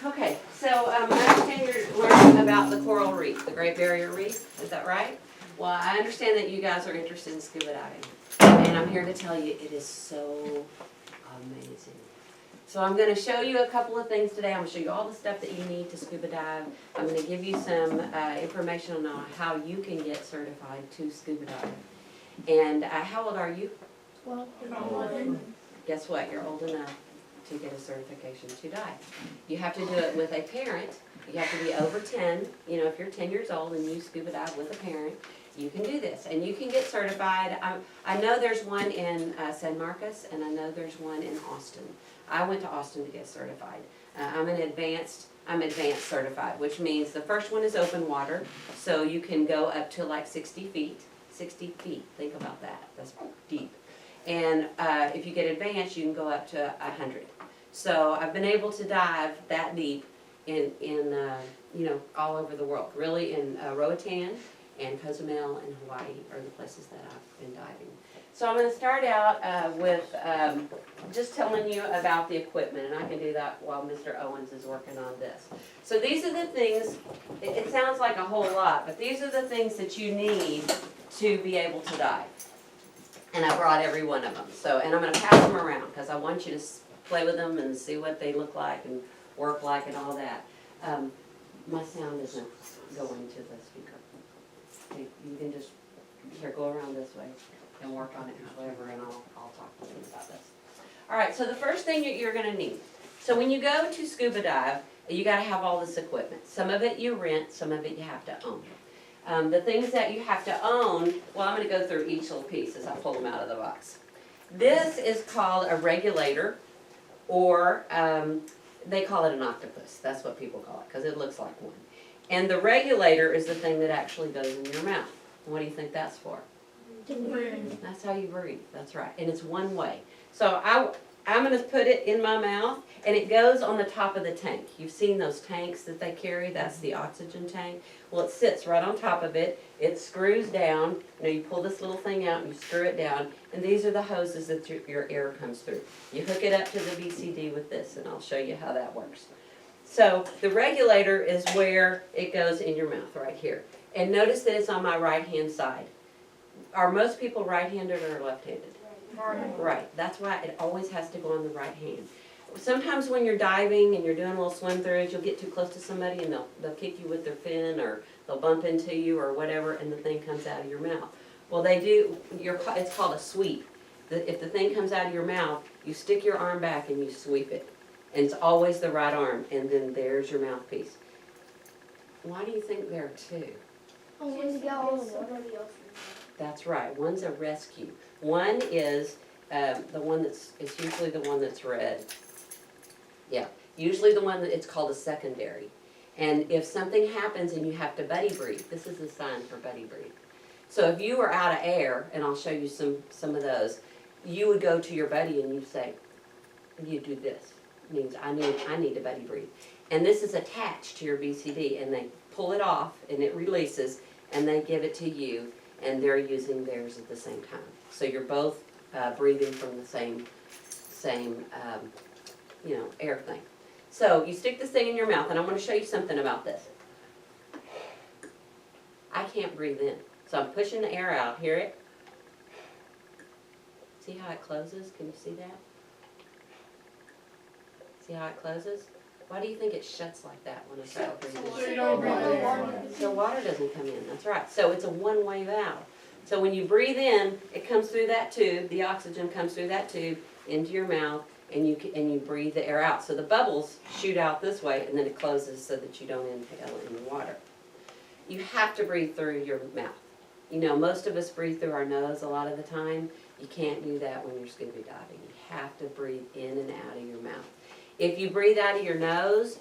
Okay, so I understand you're learning about the coral reef, the Great Barrier Reef, is that right? Well, I understand that you guys are interested in scuba diving, and I'm here to tell you it is so amazing. So I'm going to show you a couple of things today. I'm going to show you all the stuff that you need to scuba dive. I'm going to give you some information on how you can get certified to scuba dive. And how old are you? 12. Guess what? You're old enough to get a certification to dive. You have to do it with a parent. You have to be over 10. You know, if you're 10 years old and you scuba dive with a parent, you can do this. And you can get certified. I know there's one in San Marcos, and I know there's one in Austin. I went to Austin to get certified. I'm advanced certified, which means the first one is open water, so you can go up to like 60 feet. 60 feet, think about that, that's deep. And if you get advanced, you can go up to 100. So I've been able to dive that deep in you know, all over the world. Really in Roatan and Cozumel and Hawaii are the places that I've been diving. So I'm going to start out with just telling you about the equipment, and I can do that while Mr. Owens is working on this. So these are the things, it sounds like a whole lot, but these are the things that you need to be able to dive. And I brought every one of them. So, and I'm going to pass them around because I want you to play with them and see what they look like and work like and all that. My sound isn't going to the speaker. You can just, here, go around this way and work on it however, and I'll talk to you about this. All right, so the first thing you're going to need. So when you go to scuba dive, you got to have all this equipment. Some of it you rent, some of it you have to own. The things that you have to own, well, I'm going to go through each little piece as I pull them out of the box. This is called a regulator, or they call it an octopus. That's what people call it, because it looks like one. And the regulator is the thing that actually goes in your mouth. What do you think that's for? To breathe. That's how you breathe, that's right. And it's one way. So I'm going to put it in my mouth, and it goes on the top of the tank. You've seen those tanks that they carry, that's the oxygen tank. Well, it sits right on top of it. It screws down. You know, you pull this little thing out and you screw it down, and these are the hoses that your air comes through. You hook it up to the VCD with this, and I'll show you how that works. So the regulator is where it goes in your mouth, right here. And notice that it's on my right-hand side. Are most people right-handed or left-handed? Right. That's why it always has to go on the right hand. Sometimes when you're diving and you're doing a little swim throughs, you'll get too close to somebody and they'll kick you with their fin, or they'll bump into you or whatever, and the thing comes out of your mouth. Well, they do. It's called a sweep. If the thing comes out of your mouth, you stick your arm back and you sweep it, and it's always the right arm, and then there's your mouthpiece. Why do you think there are two? That's right. One's a rescue. One is the one it's usually the one that's red. Yeah, usually the one that it's called a secondary. And if something happens and you have to buddy breathe, this is a sign for buddy breathe. So if you were out of air, and I'll show you some of those, you would go to your buddy and you say, you do this. It means I need to buddy breathe. And this is attached to your BCD, and they pull it off and it releases, and they give it to you, and they're using theirs at the same time. So you're both breathing from the same you know, air thing. So you stick this thing in your mouth, and I'm going to show you something about this. I can't breathe in, so I'm pushing the air out. Hear it? See how it closes? Can you see that? See how it closes? Why do you think it shuts like that when I try to breathe in? So water doesn't come in, that's right. So it's a one-way valve. So when you breathe in, it comes through that tube, the oxygen comes through that tube into your mouth, and you breathe the air out. So the bubbles shoot out this way, and then it closes so that you don't inhale any water. You have to breathe through your mouth. You know, most of us breathe through our nose a lot of the time. You can't do that when you're scuba diving. You have to breathe in and out of your mouth. If you breathe out of your nose,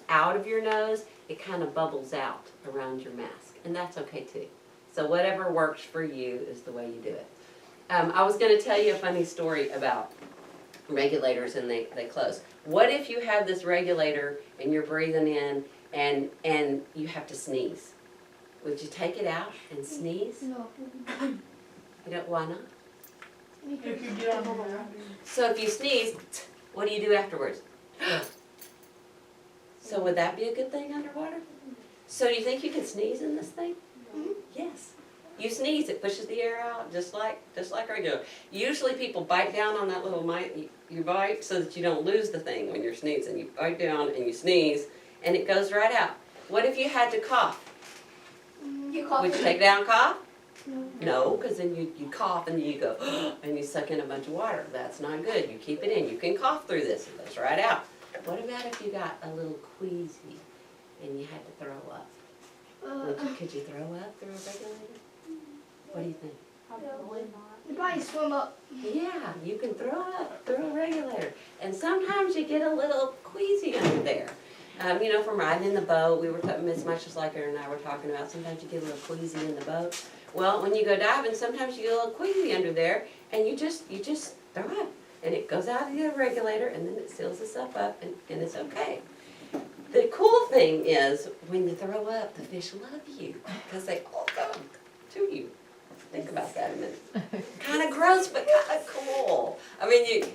it kind of bubbles out around your mask, and that's okay too. So whatever works for you is the way you do it. I was going to tell you a funny story about regulators, and they close. What if you have this regulator and you're breathing in and you have to sneeze? Would you take it out and sneeze? No. You don't, why not? If you get on the So if you sneeze, what do you do afterwards? So would that be a good thing underwater? So do you think you can sneeze in this thing? Yes. You sneeze, it pushes the air out just like regular. Usually people bite down on that little mite. You bite so that you don't lose the thing when you're sneezing. You bite down and you sneeze, and it goes right out. What if you had to cough? You cough. Would you take down cough? No. No, because then you cough and then you go, and you suck in a bunch of water. That's not good. You keep it in. You can cough through this. It goes right out. What about if you got a little queasy and you had to throw up? Could you throw up through a regulator? What do you think? Probably not. You probably swim up. Yeah, you can throw up through a regulator. And sometimes you get a little queasy under there. You know, from riding in the boat, Miss Mushliker and I were talking about, sometimes you get a little queasy in the boat. Well, when you go diving, sometimes you get a little queasy under there, and you just throw up. And it goes out of the regulator, and then it seals itself up, and it's okay. The cool thing is, when you throw up, the fish love you, because they all come to you. Think about that a minute. Kind of gross, but kind of cool. I mean,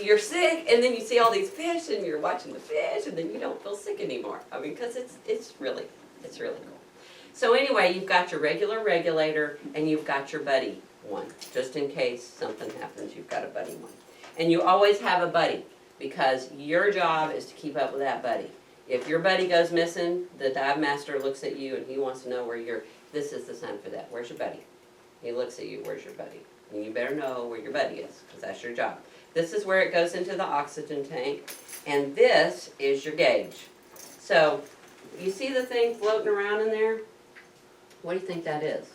you're sick, and then you see all these fish, and you're watching the fish, and then you don't feel sick anymore. I mean, because it's really cool. So anyway, you've got your regular regulator, and you've got your buddy one, just in case something happens. You've got a buddy one, and you always have a buddy, because your job is to keep up with that buddy. If your buddy goes missing, the dive master looks at you, and he wants to know where you're. This is the sign for that. Where's your buddy? He looks at you, where's your buddy? And you better know where your buddy is, because that's your job. This is where it goes into the oxygen tank, and this is your gauge. So, you see the thing floating around in there? What do you think that is?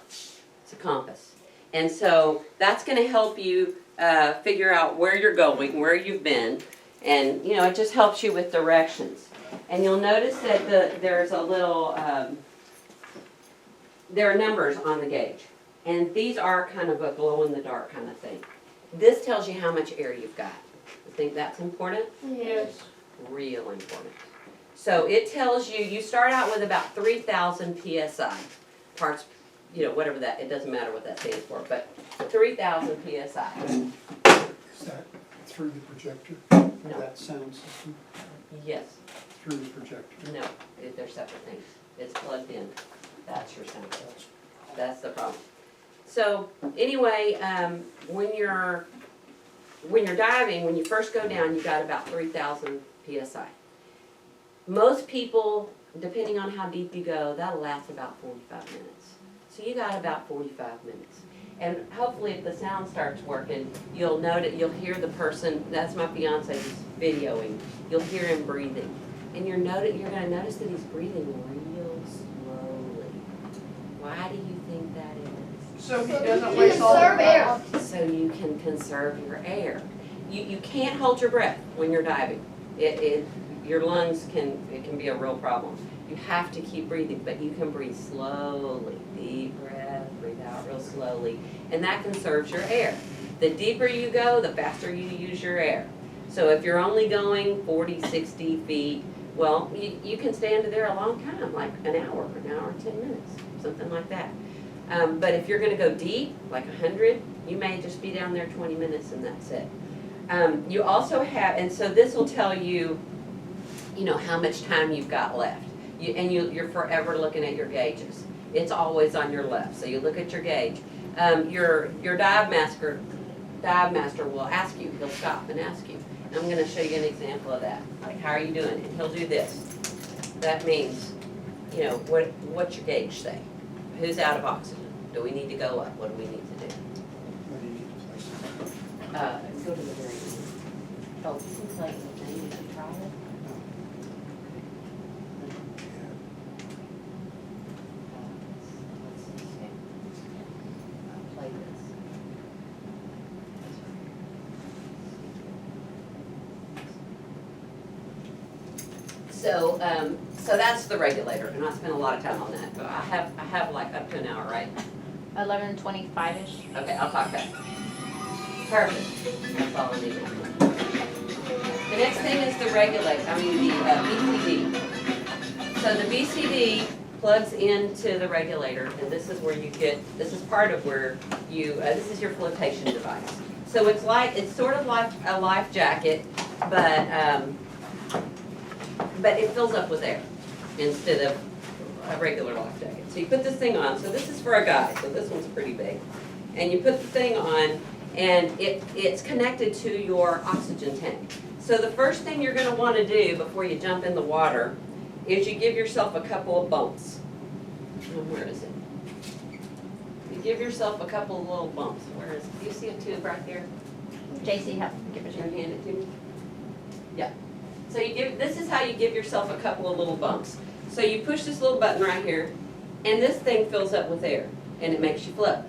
It's a compass. And so, that's going to help you figure out where you're going, where you've been, and you know, it just helps you with directions. And you'll notice that there's a little... there are numbers on the gauge, and these are kind of a glow-in-the-dark kind of thing. This tells you how much air you've got. You think that's important? Yes. Real important. So it tells you, you start out with about 3,000 PSI, parts, you know, whatever that, it doesn't matter what that stands for, but 3,000 PSI. Is that through the projector? No. That sound system? Yes. Through the projector? No, they're separate things. It's plugged in. That's your sound. That's the problem. So anyway, when you're diving, when you first go down, you got about 3,000 PSI. Most people, depending on how deep you go, that'll last about 45 minutes. So you got about 45 minutes. And hopefully if the sound starts working, you'll hear the person, that's my fiance who's videoing, you'll hear him breathing. And you're gonna notice that he's breathing real slowly. Why do you think that is? So he So doesn't you waste all the conserve air. breath. So you can conserve your air. You can't hold your breath when you're diving. Your lungs can be a real problem. You have to keep breathing, but you can breathe slowly. Deep breath, breathe out real slowly, and that conserves your air. The deeper you go, the faster you use your air. So if you're only going 40, 60 feet, well, you can stay under there a long time, like an hour and 10 minutes, something like that. But if you're gonna go deep, like 100, you may just be down there 20 minutes and that's it. You also have, and so this will tell you, you know, how much time you've got left. You're forever looking at your gauges. It's always on your left, so you look at your gauge. Your dive master will ask you, he'll stop and ask you. And I'm gonna show you an example of that. Like, how are you doing? And he'll do this. That means, you know, what's your gauge say? Who's out of oxygen? Do we need to go up? What do we need to do? Where do you need to place it? Go to the very end. Oh, you can play the thing if you try it. Play this. So that's the regulator, and I spent a lot of time on that. But I have like up to an hour, right? 11:25-ish. Okay, I'll talk back. Perfect. That's all I need. The next thing is the regulator, the BCD. So the BCD plugs into the regulator, and this is where this is part of where this is your flotation device. So it's sort of like a life jacket, but but it fills up with air instead of a regular life jacket. So you put this thing on, so this is for a guy, so this one's pretty big. And you put the thing on, and it's connected to your oxygen tank. So the first thing you're gonna wanna do before you jump in the water is you give yourself a couple of bumps. Where is it? You give yourself a couple of little bumps. Where is it? Do you see a tube right there? JC, give it Can to you you. hand it to me? Yeah. So this is how you give yourself a couple of little bumps. So you push this little button right here, and this thing fills up with air, and it makes you float.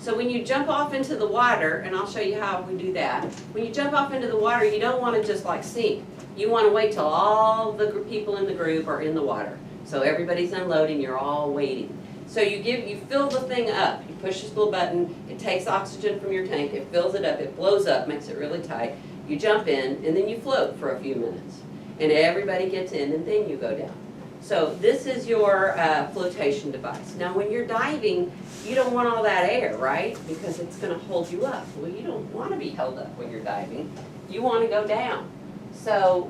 So when you jump off into the water, and I'll show you how we do that, when you jump off into the water, you don't want to just like sink. You want to wait till all the people in the group are in the water. So everybody's unloading, you're all waiting. So you fill the thing up. You push this little button, it takes oxygen from your tank, it fills it up, it blows up, makes it really tight. You jump in, and then you float for a few minutes. And everybody gets in, and then you go down. So this is your flotation device. Now when you're diving, you don't want all that air, right? Because it's gonna hold you up. Well, you don't wanna be held up when you're diving. You wanna go down. So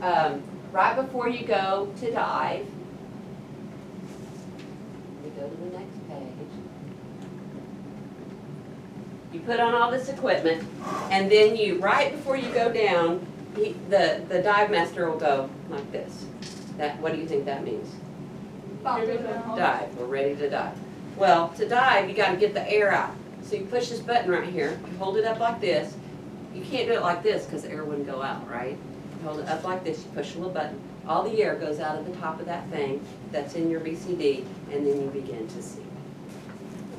right before you go to dive, we go to the next page. You put on all this equipment, and then right before you go down, the dive master will go like this. What do you think that means? Dive, we're ready to dive. Well, to dive, you gotta get the air out. So you push this button right here, you hold it up like this. You can't do it like this because the air wouldn't go out, right? You hold it up like this, you push a little button, all the air goes out of the top of that thing that's in your BCD, and then you begin to sink.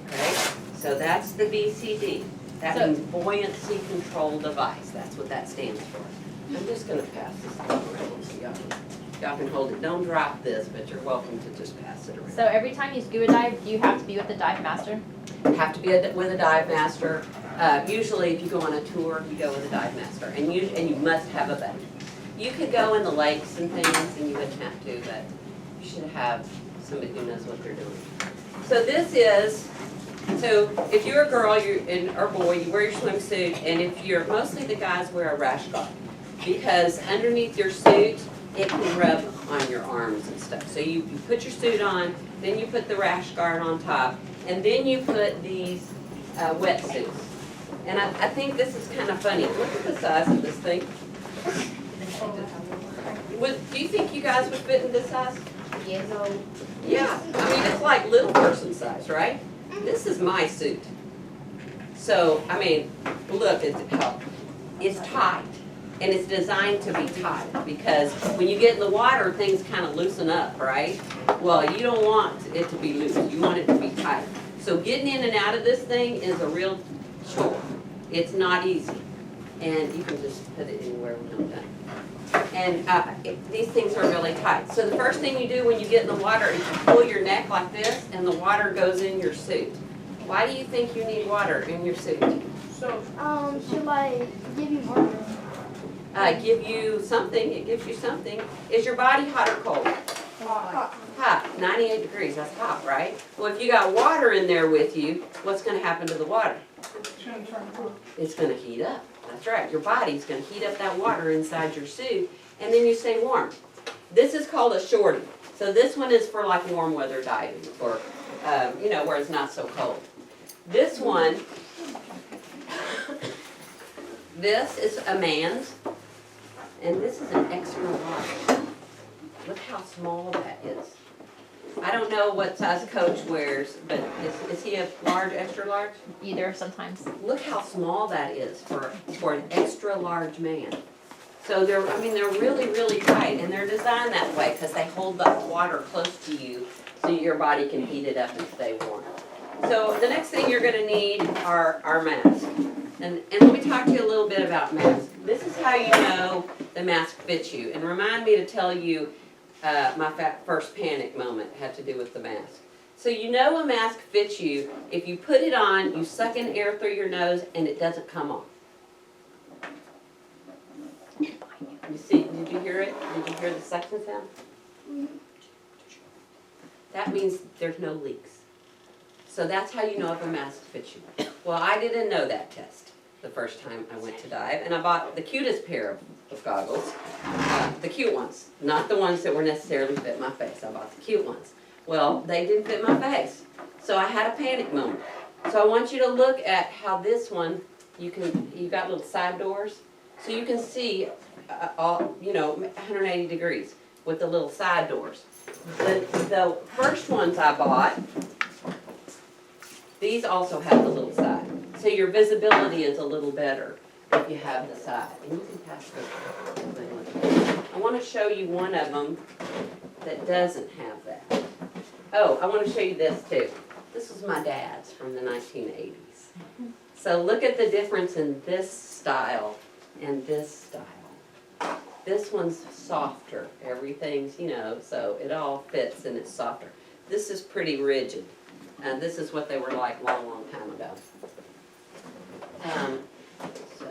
Okay, so that's the BCD. That means buoyancy control device, that's what that stands for. I'm just gonna pass this thing around so y'all can hold it. Don't drop this, but you're welcome to just pass it around. So every time you scuba dive, do you have to be with the dive master? Have to be with a dive master. Usually if you go on a tour, you go with a dive master, and you must have a buddy. You could go in the lakes and things and you wouldn't have to, but you should have somebody who knows what they're doing. So so if you're a girl or boy, you wear your swimsuit, and mostly the guys wear a rash guard, because underneath your suit, it can rub on your arms and stuff. So you put your suit on, then you put the rash guard on top, and then you put these wetsuits. And I think this is kind of funny. Look at the size of this thing. Do you think you guys would fit in this size? Yes. Yeah, I mean, it's like little person size, right? This is my suit. So, I mean, look, it's tight. And it's designed to be tight, because when you get in the water, things kind of loosen up, right? Well, you don't want it to be loose. You want it to be tight. So getting in and out of this thing is a real chore. It's not easy. And you can just put it anywhere when I'm done. And these things are really tight. So the first thing you do when you get in the water is you pull your neck like this, and the water goes in your suit. Why do you think you need water in your suit? Should I give you more? Give you something, it gives you something. Is your body hot or cold? Hot, 98 degrees, that's hot, right? Well, if you got water in there with you, what's gonna happen to the water? It's gonna heat up, that's right. Your body's gonna heat up that water inside your suit, and then you stay warm. This is called a shorty. So this one is for like warm weather diving, or, where it's not so cold. This one, this is a man's. And this is an extra large. Look how small that is. I don't know what size Coach wears, but is he a large, extra large? Either sometimes. Look how small that is for an extra large man. So they're really, really tight, and they're designed that way because they hold the water close to you so your body can heat it up and stay warm. So the next thing you're gonna need are our masks. And let me talk to you a little bit about masks. This is how you know the mask fits you. And remind me to tell you my first panic moment had to do with the mask. So you know a mask fits you if you put it on, you suck in air through your nose, and it doesn't come off. You see, did you hear it? Did you hear the suction sound? That means there's no leaks. So that's how you know if a mask fits you. Well, I didn't know that test. the first time I went to dive, and I bought the cutest pair of goggles, the cute ones, not the ones that were necessarily fit my face. I bought the cute ones. Well, they didn't fit my face, so I had a panic moment. So I want you to look at how this one, you've got little side doors, so you can see all, 180 degrees with the little side doors. The first ones I bought, these also have the little side. So your visibility is a little better if you have the side. And you can pass those. I want to show you one of them that doesn't have that. Oh, I want to show you this too. This was my dad's from the 1980s. So look at the difference in this style and this style. This one's softer. Everything's, so it all fits and it's softer. This is pretty rigid. This is what they were like long, long time ago. So,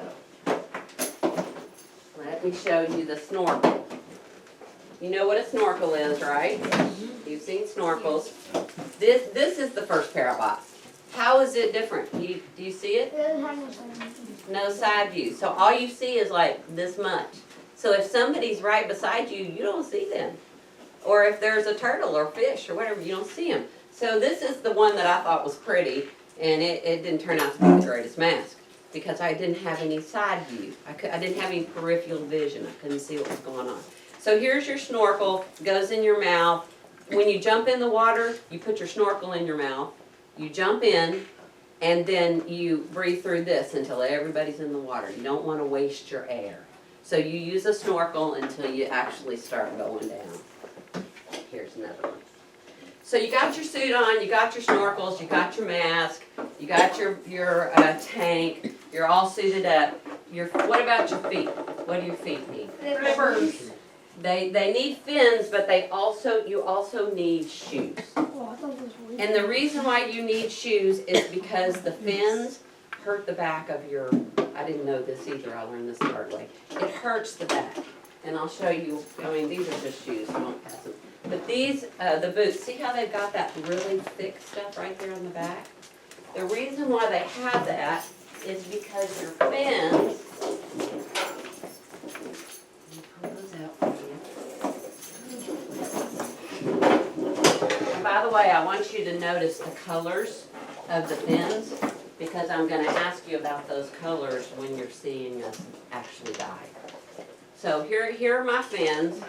let me show you the snorkel. You know what a snorkel is, right? You've seen snorkels. This is the first pair I bought. How is it different? Do you see it? It doesn't have no side. No side view. So all you see is like this much. So if somebody's right beside you, you don't see them. Or if there's a turtle or fish or whatever, you don't see them. So this is the one that I thought was pretty, and it didn't turn out to be the greatest mask because I didn't have any side view. I didn't have any peripheral vision. I couldn't see what was going on. So here's your snorkel, goes in your mouth. When you jump in the water, you put your snorkel in your mouth, you jump in, and then you breathe through this until everybody's in the water. You don't want to waste your air. So you use a snorkel until you actually start going down. Here's another one. So you got your suit on, you got your snorkels, you got your mask, you got your tank, you're all suited up. What about your feet? What do your feet need? Flippers. They need fins, but you also need shoes. Oh, I thought it was weird. And the reason why you need shoes is because the fins hurt the back of your, I didn't know this either, I learned this the hard way. It hurts the back. And I'll show you, these are just shoes, I won't pass them. But these, the boots, see how they've got that really thick stuff right there on the back? The reason why they have that is because your fins, let me pull those out for you. And by the way, I want you to notice the colors of the fins because I'm going to ask you about those colors when you're seeing us actually dive. So here are my fins,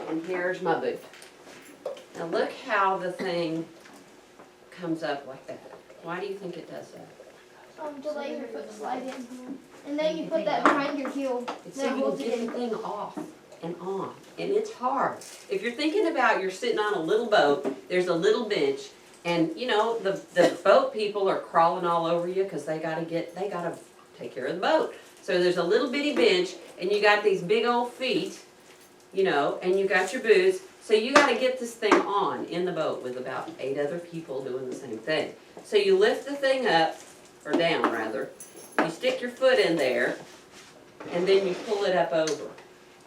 and here's my boot. Now look how the thing comes up like that. Why do you think it does that? To let your foot slide in. And then you put that behind your heel. It's That so you holds can it get in. the thing off and on, and it's hard. If you're thinking about you're sitting on a little boat, there's a little bench, and the boat people are crawling all over you because they gotta take care of the boat. So there's a little bitty bench, and you got these big old feet, and you got your boots. So you gotta get this thing on in the boat with about 8 other people doing the same thing. So you lift the thing up, or down rather, you stick your foot in there, and then you pull it up over.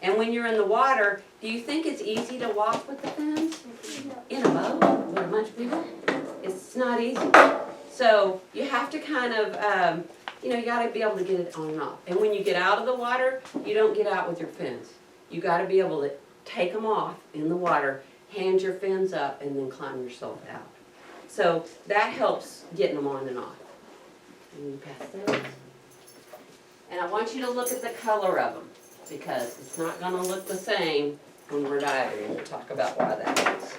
And when you're in the water, do you think it's easy to walk with the fins? In a boat with a bunch of people? It's not easy. So you have to kind of, you gotta be able to get it on and off. And when you get out of the water, you don't get out with your fins. You gotta be able to take them off in the water, hand your fins up, and then climb yourself out. So that helps getting them on and off. And you pass those. And I want you to look at the color of them, because it's not gonna look the same when we're diving, and we'll talk about why that is.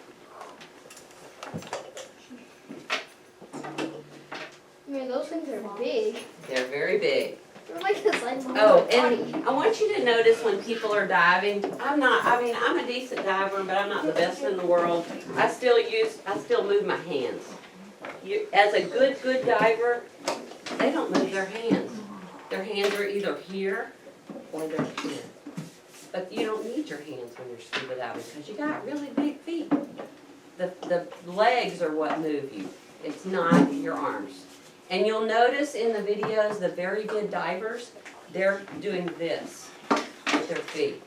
Those things are big. They're very big. They're like the size of my Oh, body. and I want you to notice when people are diving, I'm a decent diver, but I'm not the best in the world. I still move my hands. As a good diver, they don't move their hands. Their hands are either here or they're here. But you don't need your hands when you're scuba diving because you got really big feet. The legs are what move you. It's not your arms. And you'll notice in the videos, the very good divers, they're doing this with their feet.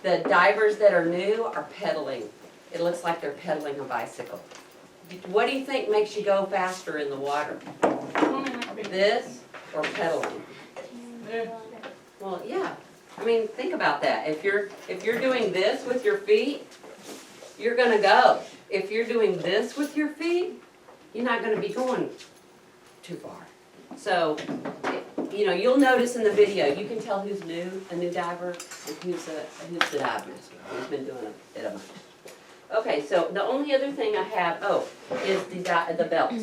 The divers that are new are pedaling. It looks like they're pedaling a bicycle. What do you think makes you go faster in the water? This or pedaling. Well, yeah, I mean, think about that. If you're doing this with your feet, you're gonna go. If you're doing this with your feet, you're not gonna be going too far. So, you know, you'll notice in the video, you can tell who's new, a new diver, and who's the dive master, who's been doing it a month. Okay, so the only other thing I have, is the belt.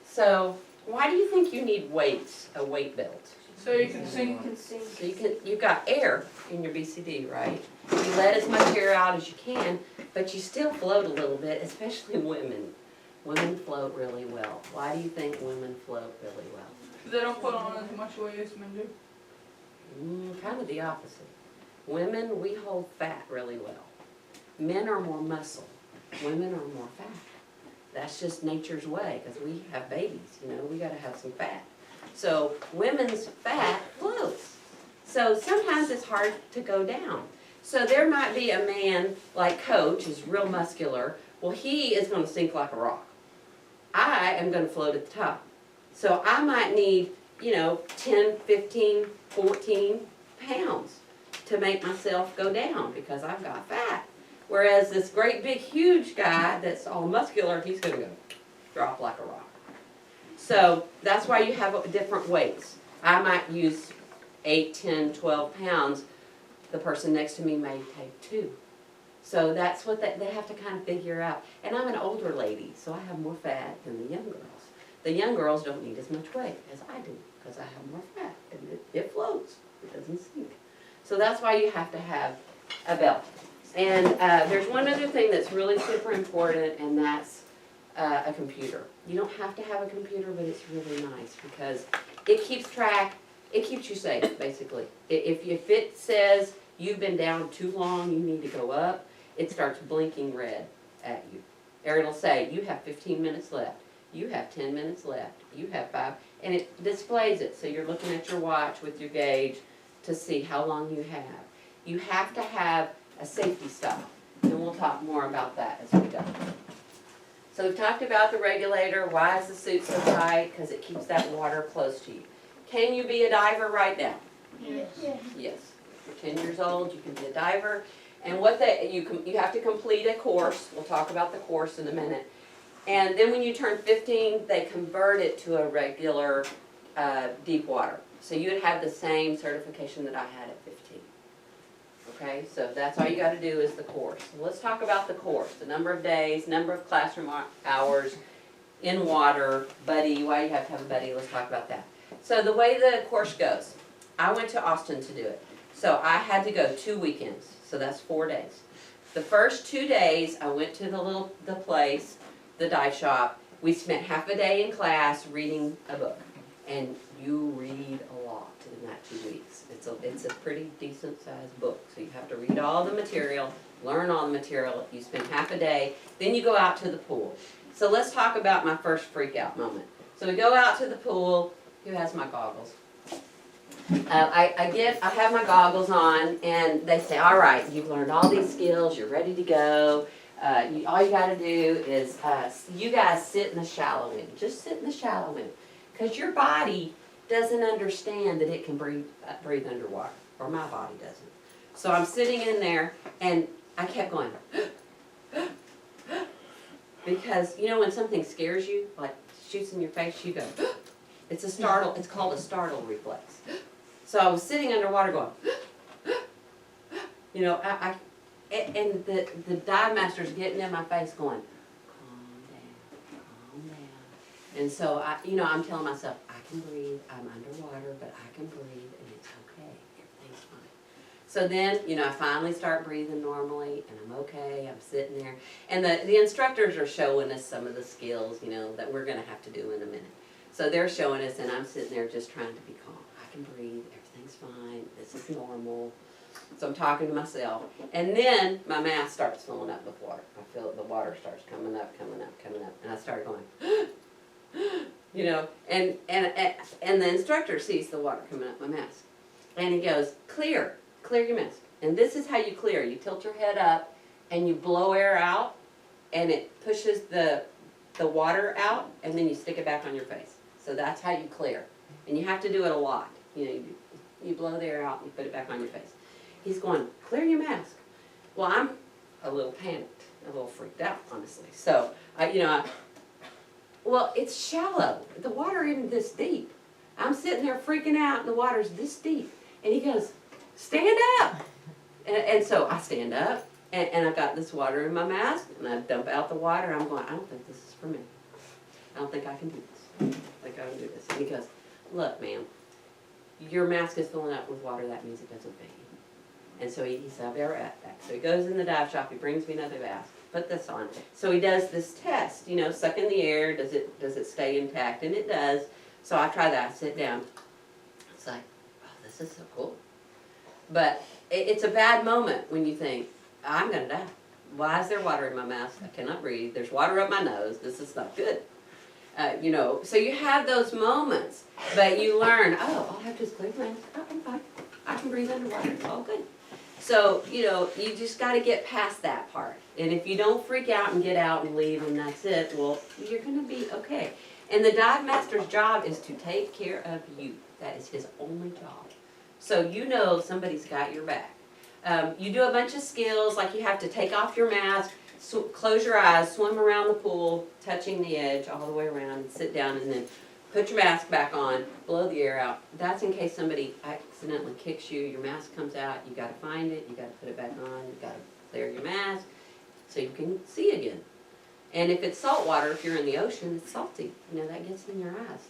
So, why do you think you need weights, a weight belt? So you can sing. So you've got air in your BCD, right? You let as much air out as you can, but you still float a little bit, especially women. Women float really well. Why do you think women float really well? They don't put on as much weight as men do. Kind of the opposite. Women, we hold fat really well. Men are more muscle. Women are more fat. That's just nature's way, because we have babies, you know, we gotta have some fat. So women's fat floats. So sometimes it's hard to go down. So there might be a man like Coach, is real muscular. Well, he is gonna sink like a rock. I am gonna float at the top. So I might need, 10, 15, 14 pounds to make myself go down because I've got fat. Whereas this great big huge guy that's all muscular, he's gonna go drop like a rock. So that's why you have different weights. I might use 8, 10, 12 pounds. The person next to me may take 2. So that's what they have to kind of figure out. And I'm an older lady, so I have more fat than the young girls. The young girls don't need as much weight as I do because I have more fat and it floats. It doesn't sink. So that's why you have to have a belt. And there's one other thing that's really super important, and that's a computer. You don't have to have a computer, but it's really nice because it keeps track, it keeps you safe, basically. If it says you've been down too long, you need to go up, it starts blinking red at you. Or it'll say, you have 15 minutes left, you have 10 minutes left, you have 5, and it displays it, so you're looking at your watch with your gauge to see how long you have. You have to have a safety stop, and we'll talk more about that as we go. So we've talked about the regulator. Why is the suit so tight? Because it keeps that water close to you. Can you be a diver right now? Yes. Yes. If you're 10 years old, you can be a diver. And you have to complete a course. We'll talk about the course in a minute. And then when you turn 15, they convert it to a regular deep water. So you would have the same certification that I had at 15. Okay, so that's all you got to do is the course. So let's talk about the course. The number of days, number of classroom hours, in water, buddy. Why you have to have a buddy? Let's talk about that. So the way the course goes, I went to Austin to do it. So I had to go 2 weekends. So that's 4 days. The first 2 days, I went to the place, the dive shop. We spent half a day in class reading a book, and you read a lot in that 2 weeks. It's a pretty decent sized book, so you have to read all the material, learn all the material. You spend half a day, then you go out to the pool. So let's talk about my first freak out moment. So we go out to the pool. Who has my goggles? I have my goggles on, and they say, all right, you've learned all these skills, you're ready to go. All you got to do is, you guys sit in the shallow end. Just sit in the shallow end. Because your body doesn't understand that it can breathe underwater, or my body doesn't. So I'm sitting in there, and I kept going, because when something scares you, like shoots in your face, you go, it's called a startle reflex. So I was sitting underwater going, and the dive master's getting in my face going, calm down. And so I'm telling myself, I can breathe, I'm underwater, but I can breathe, and it's okay, everything's fine. So then, I finally start breathing normally, and I'm okay, I'm sitting there. And the instructors are showing us some of the skills, that we're gonna have to do in a minute. So they're showing us, and I'm sitting there just trying to be calm. I can breathe, everything's fine, this is normal. So I'm talking to myself. And then my mask starts filling up with water. I feel the water starts coming up. And I start going, and the instructor sees the water coming up my mask. And he goes, clear your mask. And this is how you clear. You tilt your head up and you blow air out, and it pushes the water out, and then you stick it back on your face. So that's how you clear. And you have to do it a lot. You know, you blow the air out and you put it back on your face. He's going, clear your mask. Well, I'm a little panicked, a little freaked out, honestly. So, well, it's shallow. The water isn't this deep. I'm sitting there freaking out and the water's this deep. And he goes, stand up. And so I stand up and I've got this water in my mask and I dump out the water. I'm going, I don't think this is for me. I don't think I can do this. I think I can do this. And he goes, look, ma'am, your mask is filling up with water. That means it doesn't fit you. And so he said, I'll be right back. So he goes in the dive shop. He brings me another mask. Put this on. So he does this test, you know, suck in the air. Does it stay intact? And it does. So I try that. I sit down. It's like, oh, this is so cool. But it's a bad moment when you think, I'm going to die. Why is there water in my mask? I cannot breathe. There's water up my nose. This is not good. You know, so you have those moments, but you learn, oh, all I have to do is clear my mask. Oh, I'm fine. I can breathe underwater. It's all good. So, you know, you just got to get past that part. And if you don't freak out and get out and leave and that's it, well, you're going to be okay. And the dive master's job is to take care of you. That is his only job. So you know somebody's got your back. You do a bunch of skills, like you have to take off your mask, close your eyes, swim around the pool, touching the edge all the way around, and sit down, and then put your mask back on, blow the air out. That's in case somebody accidentally kicks you, your mask comes out, you gotta find it, you gotta put it back on, you gotta clear your mask so you can see again. And if it's salt water, if you're in the ocean, it's salty. You know, that gets in your eyes.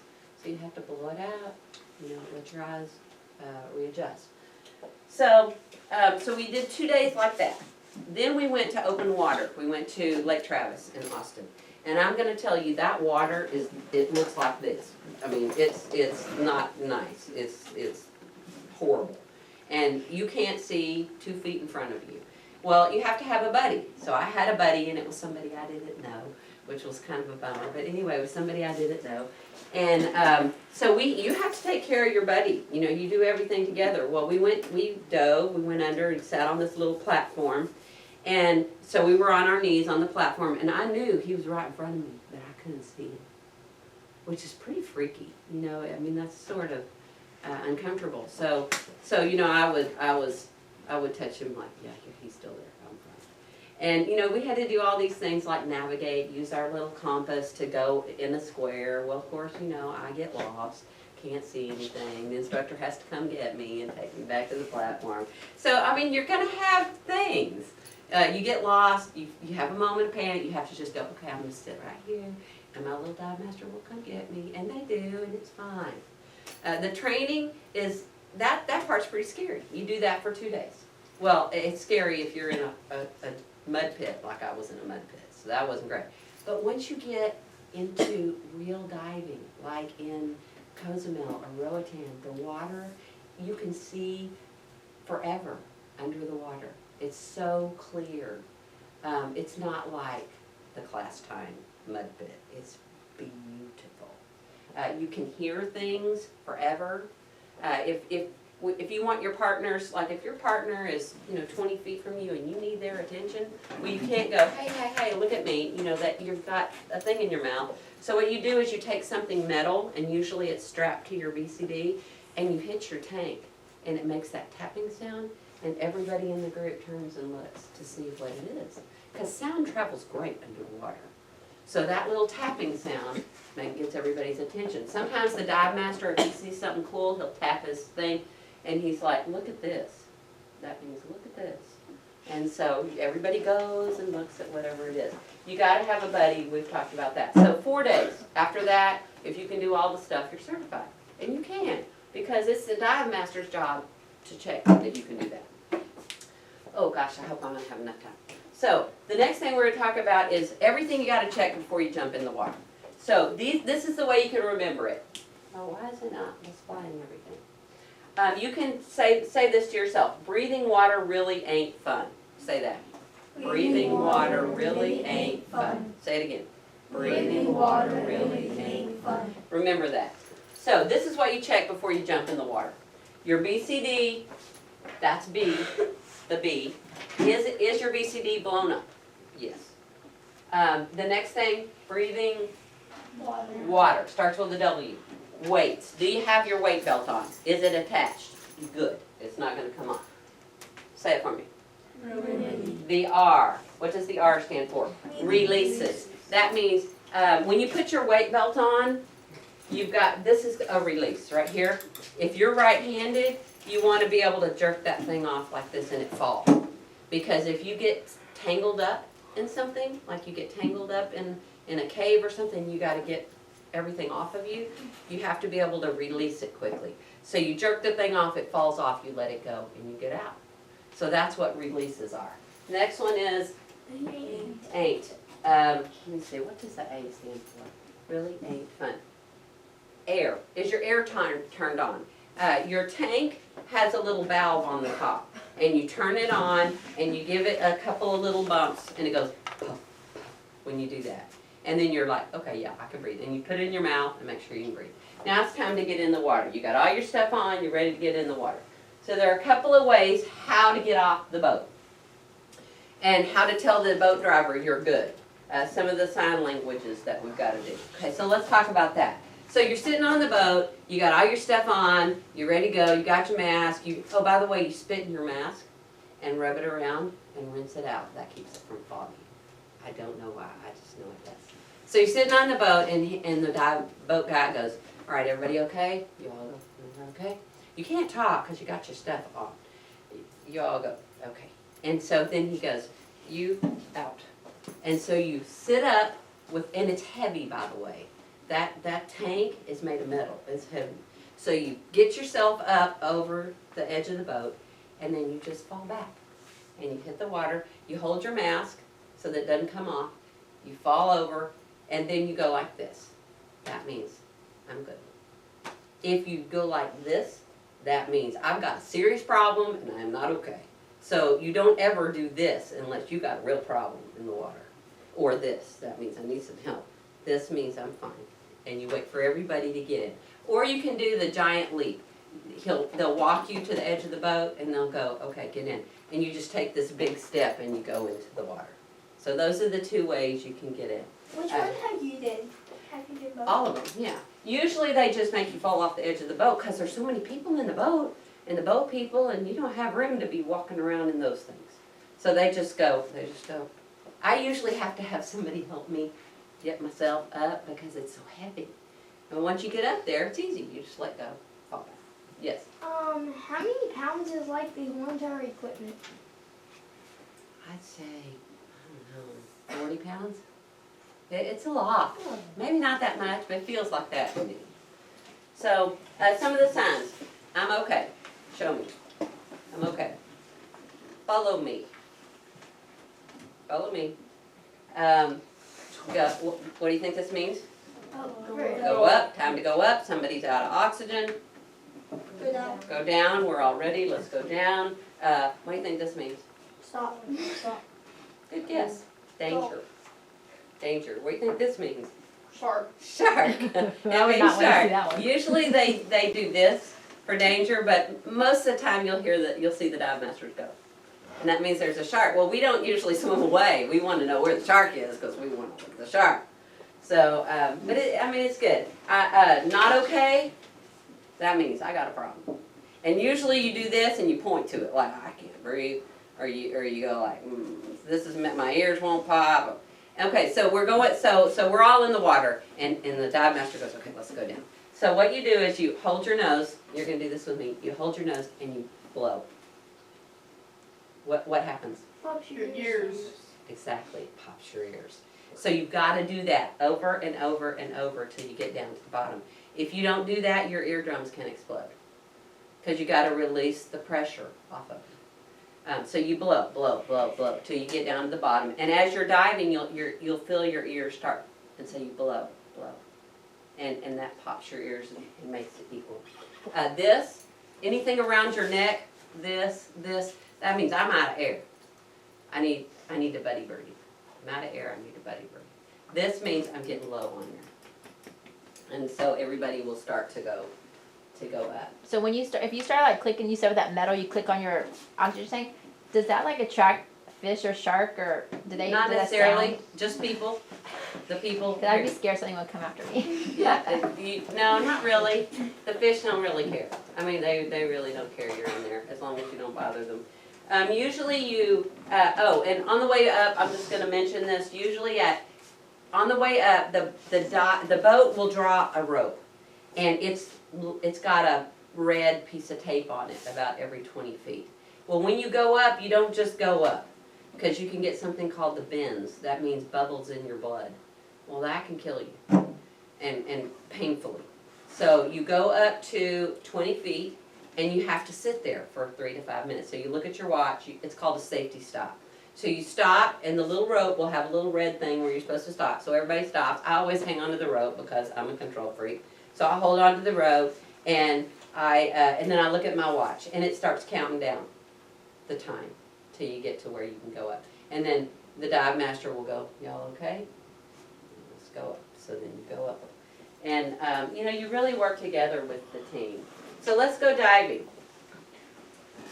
So you have to blow it out, you know, let your eyes readjust. So, so we did 2 days like that. Then we went to open water. We went to Lake Travis in Austin. And I'm gonna tell you, that water it looks like this. I mean, it's not nice. It's horrible. And you can't see 2 feet in front of you. Well, you have to have a buddy. So I had a buddy, and it was somebody I didn't know, which was kind of a bummer. But anyway, it was somebody I didn't know. And so you have to take care of your buddy. You know, you do everything together. Well, we dove, we went under and sat on this little platform. And so we were on our knees on the platform, and I knew he was right in front of me, but I couldn't see him, which is pretty freaky. You know, I mean, that's sort of uncomfortable. So you know, I would touch him like, yeah, he's still there. I'm fine. And you know, we had to do all these things like navigate, use our little compass to go in a square. Well, of course, you know, I get lost. Can't see anything. The instructor has to come get me and take me back to the platform. So, I mean, you're going to have things. You get lost, you have a moment of panic, you have to just go, okay, I'm going to sit right here, and my little dive master will come get me, and they do, and it's fine. The training is, that part's pretty scary. You do that for 2 days. Well, it's scary if you're in a mud pit, like I was in a mud pit, so that wasn't great. But once you get into real diving, like in Cozumel or Roatan, the water, you can see forever under the water. It's so clear. It's not like the class time mud pit. It's beautiful. You can hear things forever. If you want your partners, like if your partner is 20 feet from you and you need their attention, well, you can't go, hey, look at me. You know that you've got a thing in your mouth. So what you do is you take something metal, and usually it's strapped to your BCD, and you hit your tank, and it makes that tapping sound. And everybody in the group turns and looks to see what it is. Because sound travels great underwater. So that little tapping sound gets everybody's attention. Sometimes the dive master, if he sees something cool, he'll tap his thing, and he's like, look at this. That means look at this. And so everybody goes and looks at whatever it is. You got to have a buddy. We've talked about that. So 4 days. After that, if you can do all the stuff, you're certified. And you can, because it's the dive master's job to check that you can do that. Oh gosh, I hope I'm going to have enough time. So the next thing we're going to talk about is everything you got to check before you jump in the water. So this is the way you can remember it. Oh, why is it not displaying everything? You can say this to yourself. Breathing water really ain't fun. Say that. Breathing water really ain't fun. Say it again. Breathing water really ain't fun. Remember that. So this is what you check before you jump in the water. Your BCD, that's B. The B. Is your BCD blown up? Yes. The next thing, breathing Water. Water, starts with a W. Weights, do you have your weight belt on? Is it attached? Good, it's not gonna come off. Say it for me. The R, what does the R stand for? Releases. That means, when you put your weight belt on, you've got, this is a release right here. If you're right-handed, you wanna be able to jerk that thing off like this and it falls. Because if you get tangled up in something, like you get tangled up in a cave or something, you gotta get everything off of you. You have to be able to release it quickly. So you jerk the thing off, it falls off, you let it go, and you get out. So that's what releases are. Next one is ain't. Let me see, what does the A stand for? Really ain't fun. Air. Is your air turned on? Your tank has a little valve on the top, and you turn it on, and you give it a couple of little bumps, and it goes puff, puff when you do that. And then you're like, okay, yeah, I can breathe. And you put it in your mouth and make sure you can breathe. Now it's time to get in the water. You got all your stuff on, you're ready to get in the water. So there are a couple of ways how to get off the boat. And how to tell the boat driver you're good. Some of the sign languages that we've got to do. Okay, so let's talk about that. So you're sitting on the boat, you got all your stuff on, you're ready to go, you got your mask. Oh, by the way, you spit in your mask and rub it around and rinse it out. That keeps it from fogging. I don't know why, I just know it does. So you're sitting on the boat and the boat guy goes, all right, everybody okay? You all go, okay? You can't talk because you got your stuff on. You all go, okay. And so then he goes, you out. And so you sit up with, and it's heavy, by the way. That tank is made of metal, it's heavy. So you get yourself up over the edge of the boat, and then you just fall back. And you hit the water, you hold your mask so that it doesn't come off, you fall over, and then you go like this. That means I'm good. If you go like this, that means I've got a serious problem and I'm not okay. So you don't ever do this unless you got a real problem in the water. Or this, that means I need some help. This means I'm fine. And you wait for everybody to get in. Or you can do the giant leap. They'll walk you to the edge of the boat and they'll go, okay, get in. And you just take this big step and you go into the water. So those are the two ways you can get in. Which one have you did? Have you did both? All of them, yeah. Usually they just make you fall off the edge of the boat because there's so many people in the boat, and the boat people, and you don't have room to be walking around in those things. So they just go. I usually have to have somebody help me get myself up because it's so heavy. And once you get up there, it's easy. You just let go, fall back. Yes? How many pounds is like the horsepower equipment? I'd say, I don't know, 40 pounds? It's a lot. Maybe not that much, but it feels like that to me. So, some of the signs. I'm okay. Show me. I'm okay. Follow me. Follow me. Go. What do you think this means? Go up. Time to go up. Somebody's out of oxygen. Go down. Go down. We're all ready. Let's go down. What do you think this means? Stop. Stop. Good guess. Danger. Danger. What do you think this means? Shark. Shark. I would not want to see that one. Usually they do this for danger, but most of the time you'll see the dive masters go. And that means there's a shark. Well, we don't usually swim away. We want to know where the shark is because we want to look at the shark. So, but it's good. Not okay, that means I got a problem. And usually you do this and you point to it like, I can't breathe. Or you go like, this is, my ears won't pop. Okay, so we're going, so we're all in the water, and the dive master goes, okay, let's go down. So what you do is you hold your nose, you're gonna do this with me, you hold your nose and you blow. What happens? Pops Your ears. Exactly, pops your ears. So you've gotta do that over and over and over till you get down to the bottom. If you don't do that, your eardrums can explode. Because you gotta release the pressure off of them. So you blow, blow, blow, blow till you get down to the bottom. And as you're diving, you'll feel your ears start, and so you blow, blow, and that pops your ears and makes it equal. This, anything around your neck, this, that means I'm out of air. I need to buddy breathe. I'm out of air. I need to buddy breathe. This means I'm getting low on air, and so everybody will start to go up. So when you start, if you start like clicking, you said with that metal, you click on your oxygen tank. Does that like attract fish or shark or do they? Not do that necessarily, sound? just people, the people. Cause I'd be scared something would come after me. Yeah, no, not really. The fish don't really care. I mean, they really don't care you're in there, as long as you don't bother them. Usually you, and on the way up, I'm just gonna mention this, usually on the way up, the boat will draw a rope. And it's got a red piece of tape on it about every 20 feet. Well, when you go up, you don't just go up, because you can get something called the bends. That means bubbles in your blood. Well, that can kill you, and painfully. So you go up to 20 feet, and you have to sit there for 3 to 5 minutes. So you look at your watch, it's called a safety stop. So you stop, and the little rope will have a little red thing where you're supposed to stop. So everybody stops. I always hang onto the rope because I'm a control freak. So I hold onto the rope, and then I look at my watch, and it starts counting down the time till you get to where you can go up. And then the dive master will go, y'all okay? Let's go up. So then you go up. And, you really work together with the team. So let's go diving.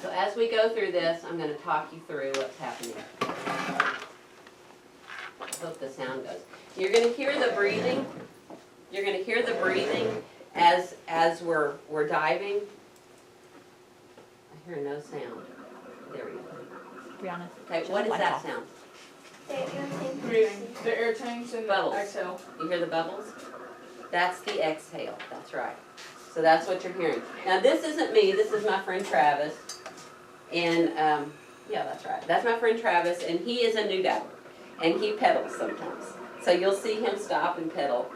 So as we go through this, I'm going to talk you through what's happening. I hope the sound goes. You're going to hear the breathing. You're going to hear the breathing as we're diving. I hear no sound. There we go. To be honest. Okay, what is that sound? Breathing. The air tanks and the Bubbles. exhale. You hear the bubbles? That's the exhale. That's right. So that's what you're hearing. Now this isn't me. This is my friend Travis. And yeah, that's right. That's my friend Travis, and he is a new diver, and he pedals sometimes. So you'll see him stop and pedal.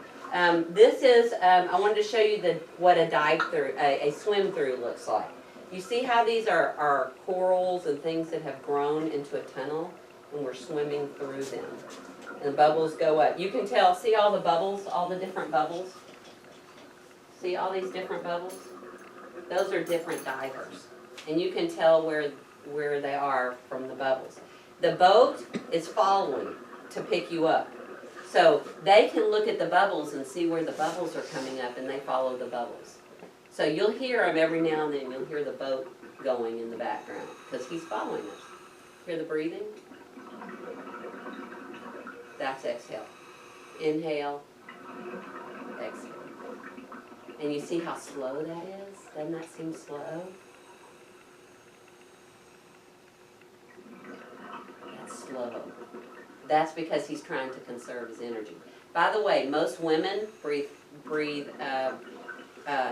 This is, I wanted to show you what a dive through, a swim through looks like. You see how these are corals and things that have grown into a tunnel, and we're swimming through them. And the bubbles go up. You can tell, see all the bubbles, all the different bubbles? See all these different bubbles? Those are different divers. And you can tell where they are from the bubbles. The boat is following to pick you up. So they can look at the bubbles and see where the bubbles are coming up, and they follow the bubbles. So you'll hear them every now and then. You'll hear the boat going in the background because he's following us. Hear the breathing? That's exhale. Inhale, exhale. And you see how slow that is? Doesn't that seem slow? That's slow. That's because he's trying to conserve his energy. By the way, most women breathe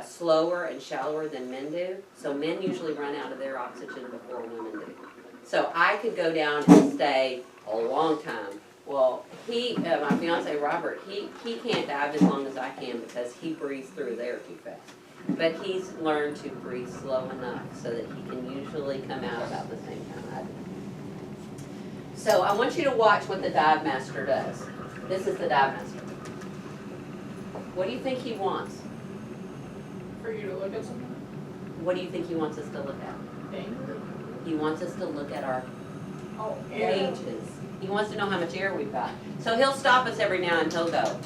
slower and shallower than men do. So men usually run out of their oxygen before women do. So I could go down and stay a long time. Well, my fiance Robert, he can't dive as long as I can because he breathes through there too fast. But he's learned to breathe slow enough so that he can usually come out about the same time I do. So I want you to watch what the dive master does. This is the dive master. What do you think he wants? For you to look at something. What do you think he wants us to look at? Danger. He wants us to look at our Oh, air. gauges. He wants to know how much air we've got. So he'll stop us every now and he'll go.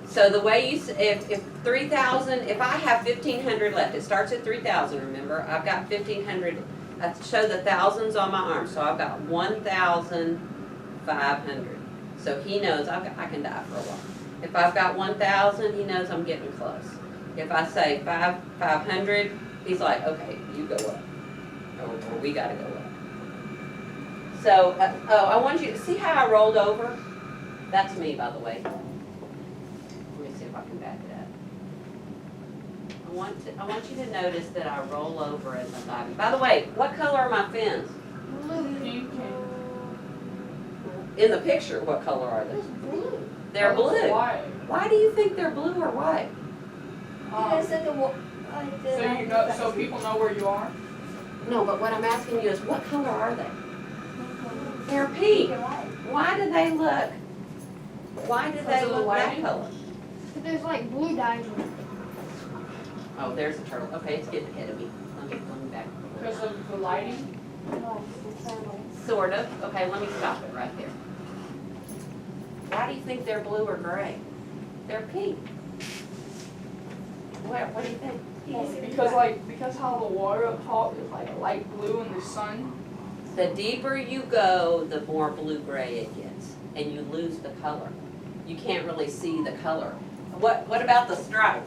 So the way if 3,000, if I have 1,500 left, it starts at 3,000, remember? I've got 1,500, I show the thousands on my arm, so I've got 1,500. So he knows I can dive for a while. If I've got 1,000, he knows I'm getting close. If I say 500, he's like, okay, you go up. Or we gotta go up. So, I want you to see how I rolled over? That's me, by the way. Let me see if I can back it up. I want you to notice that I roll over as I'm diving. By the way, what color are my fins? Pink and In the picture, what color are they? Blue. They're blue. white. Why do you think they're blue or white? Because of the So people know where you are. No, but what I'm asking you is what color are they? They're pink. Why do they look Because of the that lighting? color? There's like blue diving. Oh, there's a turtle. Okay, it's getting ahead of me. Let me back. Because of the lighting. Sort of. Okay, let me stop it right there. Why do you think they're blue or gray? They're pink. What do you think? Because how the water up top is like light blue in the sun. The deeper you go, the more blue-gray it gets, and you lose the color. You can't really see the color. What about the stripe?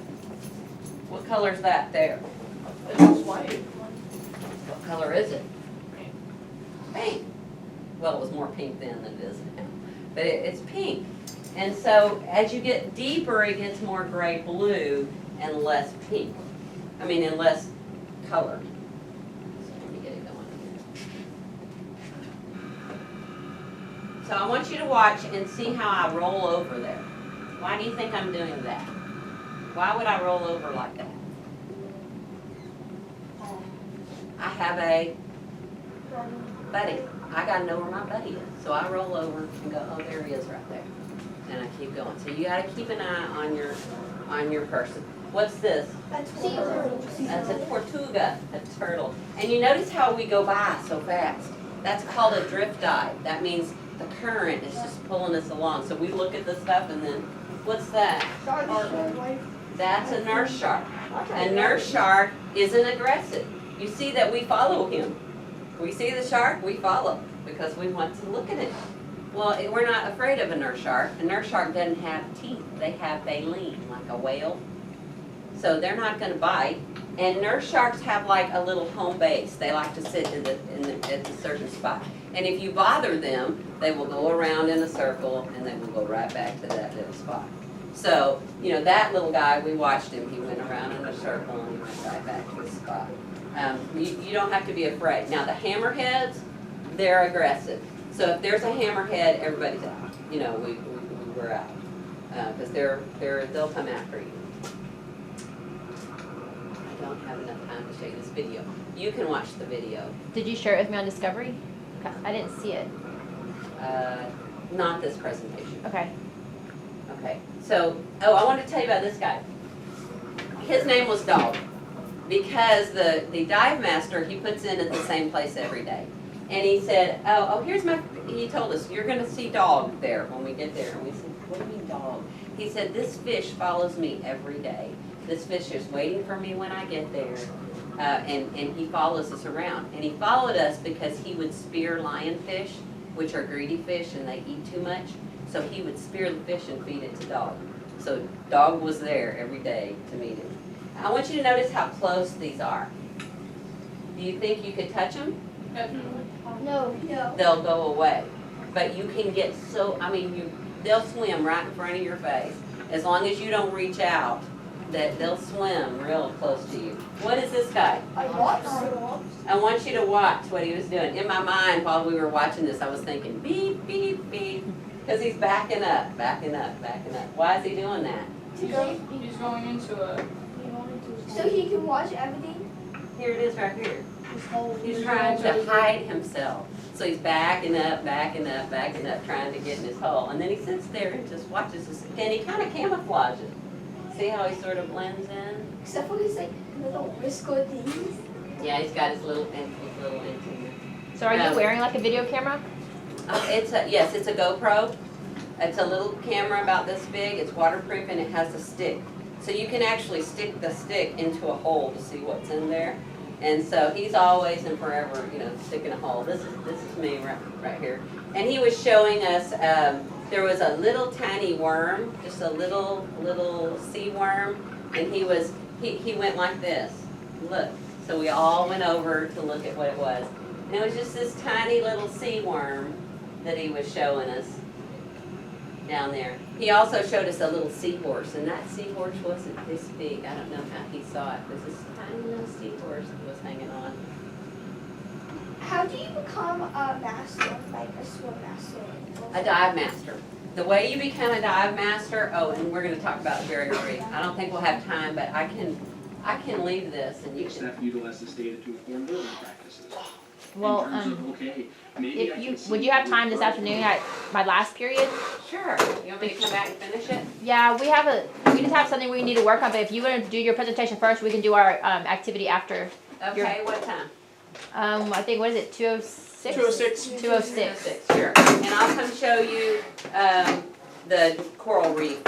What color's that there? It's white. What color is it? Pink. Well, it was more pink then than it is now, but it's pink. And so as you get deeper, it gets more gray-blue and less pink. I mean, and less color. So let me get it going here. So I want you to watch and see how I roll over there. Why do you think I'm doing that? Why would I roll over like that? I have a buddy. I gotta know where my buddy is. So I roll over and go, oh, there he is right there. And I keep going. So you gotta keep an eye on your person. What's this? Sea turtle. That's a tortuga, a turtle. And you notice how we go by so fast. That's called a drift dive. That means the current is just pulling us along. So we look at the stuff and then, what's that? That's a nurse shark. A nurse shark isn't aggressive. You see that we follow him. We see the shark, we follow because we want to look at it. Well, we're not afraid of a nurse shark. A nurse shark doesn't have teeth. They have baleen, like a whale. So they're not going to bite. And nurse sharks have like a little home base. They like to sit at a certain spot. And if you bother them, they will go around in a circle and they will go right back to that little spot. So, you know, that little guy, we watched him. He went around in a circle and he went right back to his spot. You don't have to be afraid. Now, the hammerheads, they're aggressive. So if there's a hammerhead, everybody's out. You know, we're out. Because they'll come after you. I don't have enough time to show you this video. You can watch the video. Did you share it with me on Discovery? I didn't see it. Not this presentation. Okay. Okay. So, oh, I wanted to tell you about this guy. His name was Dog. Because the dive master, he puts in at the same place every day. And he said, he told us, you're going to see Dog there when we get there. And we said, what do you mean Dog? He said, this fish follows me every day. This fish is waiting for me when I get there. And he follows us around. And he followed us because he would spear lionfish, which are greedy fish and they eat too much. So he would spear the fish and feed it to Dog. So Dog was there every day to meet him. I want you to notice how close these are. Do you think you could touch them? No. They'll go away. But you can get they'll swim right in front of your face. As long as you don't reach out, that they'll swim real close to you. What is this guy? I want you to watch what he was doing. In my mind, while we were watching this, I was thinking, beep, beep, beep. Because he's backing up, backing up, backing up. Why is he doing that? He's going into a... So he can watch everything? Here it is right here. He's trying to hide himself. So he's backing up, backing up, backing up, trying to get in his hole. And then he sits there and just watches us. And he kind of camouflages. See how he sort of blends in? Except for his like little wrinkle things. Yeah, he's got his little interior. So are you wearing like a video camera? Yes, it's a GoPro. It's a little camera about this big. It's waterproof and it has a stick. So you can actually stick the stick into a hole to see what's in there. And so he's always and forever, sticking a hole. This is me right here. And he was showing us, there was a little tiny worm, just a little sea worm, and he went like this. Look. So we all went over to look at what it was. And it was just this tiny little sea worm that he was showing us down there. He also showed us a little seahorse, and that seahorse wasn't this big. I don't know how he saw it. It was this tiny little seahorse that was hanging on. How do you become a master, like a swim master? A dive master. The way you become a dive master, and we're going to talk about it very brief. I don't think we'll have time, but I can leave this and you can. Staff utilize this data to inform building practices. Well, in terms of, okay, maybe I can would you have time this afternoon at my last period? Sure. You want me to come back and finish it? Yeah, we just have something we need to work on, but if you want to do your presentation first, we can do our activity after. Okay, what time? I think, what is it, 2:06? 2:06. 2:06. Sure. And I'll come show you the coral reef.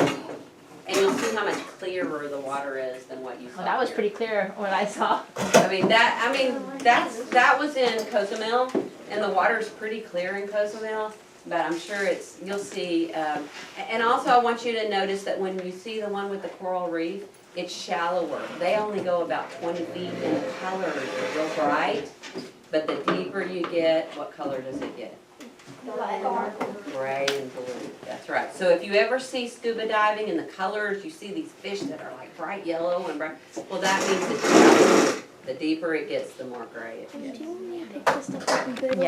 And you'll see how much clearer the water is than what you saw. Well, that was here. pretty clear what I saw. That was in Cozumel, and the water's pretty clear in Cozumel, but I'm sure you'll see, and also I want you to notice that when you see the one with the coral reef, it's shallower. They only go about 20 feet and the colors are real bright, but the deeper you get, what color does it get? Gray and blue, that's right. So if you ever see scuba diving and the colors, you see these fish that are like bright yellow and bright, well, that means it's shallower. The deeper it gets, the more gray it gets. Do you want me to pick this stuff up and put it Yeah.